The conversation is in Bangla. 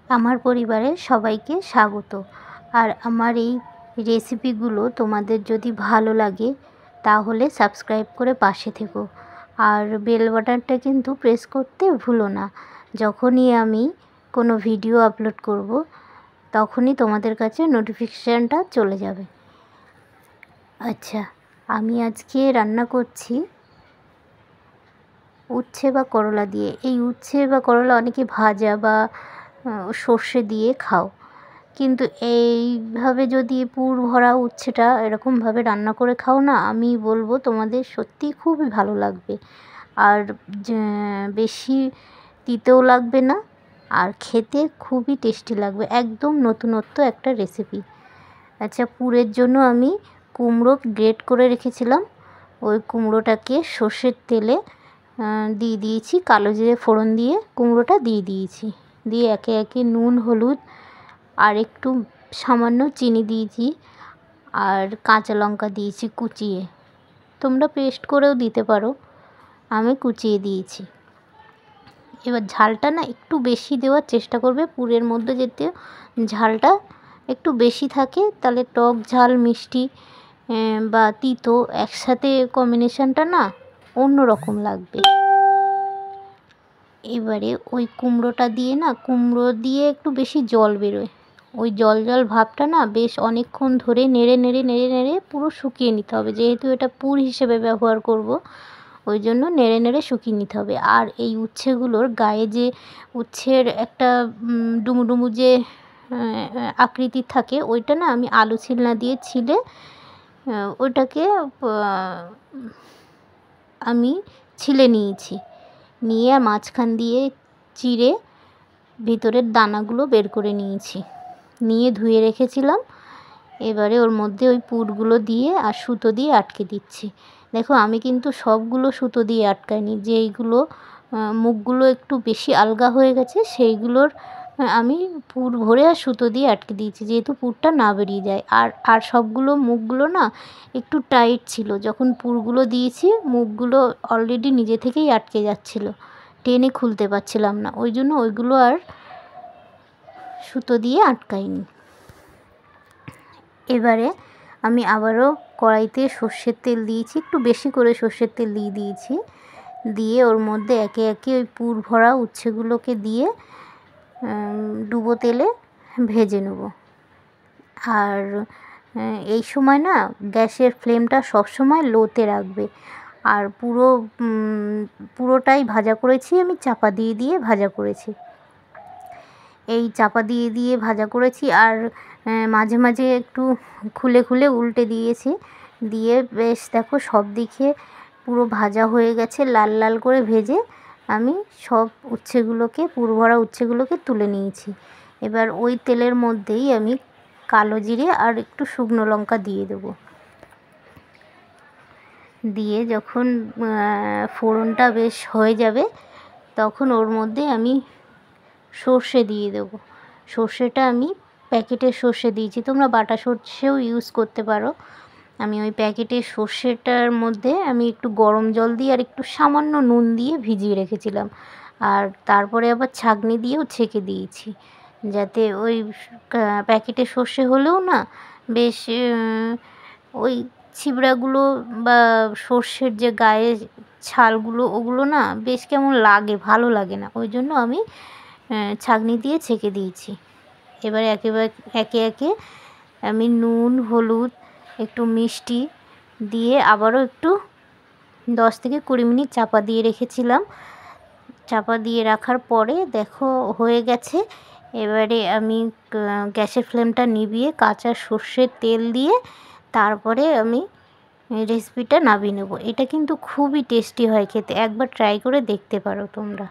আমার পরিবারের সবাইকে স্বাগত। আর আমার এই রেসিপিগুলো তোমাদের যদি ভালো লাগে তাহলে সাবস্ক্রাইব করে পাশে থেকো, আর বেল বাটনটা কিন্তু প্রেস করতে ভুলো না। যখনই আমি কোনো ভিডিও আপলোড করব তখনই তোমাদের কাছে নোটিফিকেশানটা চলে যাবে। আচ্ছা, আমি আজকে রান্না করছি উচ্ছে বা করলা দিয়ে। এই উচ্ছে বা করলা অনেকে ভাজা বা সর্ষে দিয়ে খাও, কিন্তু এইভাবে যদি পুর ভরা উচ্ছেটা এরকমভাবে রান্না করে খাও না, আমি বলবো তোমাদের সত্যি খুবই ভালো লাগবে। আর বেশি তিতেও লাগবে না, আর খেতে খুবই টেস্টি লাগবে। একদম নতুনত্ব একটা রেসিপি। আচ্ছা, পুরের জন্য আমি কুমড়ো গ্রেট করে রেখেছিলাম। ওই কুমড়োটাকে সর্ষের তেলে দিয়ে দিয়েছি, কালো জিরে ফোড়ন দিয়ে কুমড়োটা দিয়ে দিয়েছি। দিয়ে একে একে নুন, হলুদ আর একটু সামান্য চিনি দিয়েছি, আর কাঁচা লঙ্কা দিয়েছি কুচিয়ে। তোমরা পেস্ট করেও দিতে পারো, আমি কুচিয়ে দিয়েছি। এবার ঝালটা না একটু বেশি দেওয়ার চেষ্টা করবে, পুরের মধ্যে যাতে ঝালটা একটু বেশি থাকে, তাহলে টক ঝাল মিষ্টি বা তিতো একসাথে কম্বিনেশানটা না অন্য রকম লাগবে। এবারে ওই কুমড়োটা দিয়ে না, কুমড়ো দিয়ে একটু বেশি জল বেরোয়, ওই জল জল ভাবটা না বেশ অনেকক্ষণ ধরে নেড়ে নেড়ে নেড়ে নেড়ে পুরো শুকিয়ে নিতে হবে। যেহেতু এটা পুর হিসেবে ব্যবহার করব, ওই জন্য নেড়ে নেড়ে শুকিয়ে নিতে হবে। আর এই উচ্ছেগুলোর গায়ে যে উচ্ছের একটা ডুমুডুমু যে আকৃতি থাকে, ওইটা না আমি আলু ছিলনা দিয়ে ছিলে ওইটাকে আমি ছিলে নিয়েছি। নিয়ে মাঝখান দিয়ে চিড়ে ভিতরের দানাগুলো বের করে নিয়েছি, নিয়ে ধুয়ে রেখেছিলাম। এবারে ওর মধ্যে ওই পুরগুলো দিয়ে আর সুতো দিয়ে আটকে দিচ্ছি। দেখো, আমি কিন্তু সবগুলো সুতো দিয়ে আটকাইনি, যেইগুলো মুখগুলো একটু বেশি আলগা হয়ে গেছে সেইগুলোর আমি পুর ভরে আর সুতো দিয়ে আটকে দিয়েছি, যেহেতু পুরটা না বেরিয়ে যায়। আর সবগুলো মুখগুলো না একটু টাইট ছিল, যখন পুরগুলো দিয়েছি মুখগুলো অলরেডি নিজে থেকেই আটকে যাচ্ছিলো, টেনে খুলতে পারছিলাম না, ওই জন্য ওইগুলো আর সুতো দিয়ে আটকাইনি। এবারে আমি আবারও কড়াইতে সর্ষের তেল দিয়েছি, একটু বেশি করে সর্ষের তেল দিয়েছি। দিয়ে ওর মধ্যে একে একে ওই পুর ভরা উচ্ছেগুলোকে দিয়ে ডুবো তেলে ভেজে নেব। আর এই সময় না গ্যাসের ফ্লেমটা সবসময় লোতে রাখবে। আর পুরোটাই ভাজা করেছি আমি, চাপা দিয়ে দিয়ে ভাজা করেছি। এই চাপা দিয়ে দিয়ে ভাজা করেছি, আর মাঝে মাঝে একটু খুলে খুলে উল্টে দিয়েছি। দিয়ে বেশ দেখো সব দিকে পুরো ভাজা হয়ে গেছে, লাল লাল করে ভেজে আমি সব উচ্ছেগুলোকে, পুর ভরা উচ্ছেগুলোকে তুলে নিয়েছি। এবার ওই তেলের মধ্যেই আমি কালো জিরে আর একটু শুকনো লঙ্কা দিয়ে দেবো। দিয়ে যখন ফোড়নটা বেশ হয়ে যাবে, তখন ওর মধ্যে আমি সর্ষে দিয়ে দেবো। সর্ষেটা আমি প্যাকেটের সর্ষে দিয়েছি, তোমরা বাটা সর্ষেও ইউজ করতে পারো। আমি ওই প্যাকেটের সর্ষেটার মধ্যে আমি একটু গরম জল দিয়ে আর একটু সামান্য নুন দিয়ে ভিজিয়ে রেখেছিলাম, আর তারপরে আবার ছাঁকনি দিয়েও ছেঁকে দিয়েছি, যাতে ওই প্যাকেটের সর্ষে হলেও না বেশ ওই ছিবড়াগুলো বা সর্ষের যে গায়ে ছালগুলো ওগুলো না বেশ কেমন লাগে, ভালো লাগে না, ওই জন্য আমি ছাঁকনি দিয়ে ছেঁকে দিয়েছি। এবারে একে একে আমি নুন, হলুদ, একটু মিষ্টি দিয়ে আবারও একটু 10 থেকে 20 মিনিট চাপা দিয়ে রেখেছিলাম। চাপা দিয়ে রাখার পরে দেখো হয়ে গেছে। এবারে আমি গ্যাসের ফ্লেমটা নিভিয়ে কাঁচা সর্ষের তেল দিয়ে তারপরে আমি রেসিপিটা নামিয়ে নেব। এটা কিন্তু খুবই টেস্টি হয় খেতে, একবার ট্রাই করে দেখতে পারো তোমরা।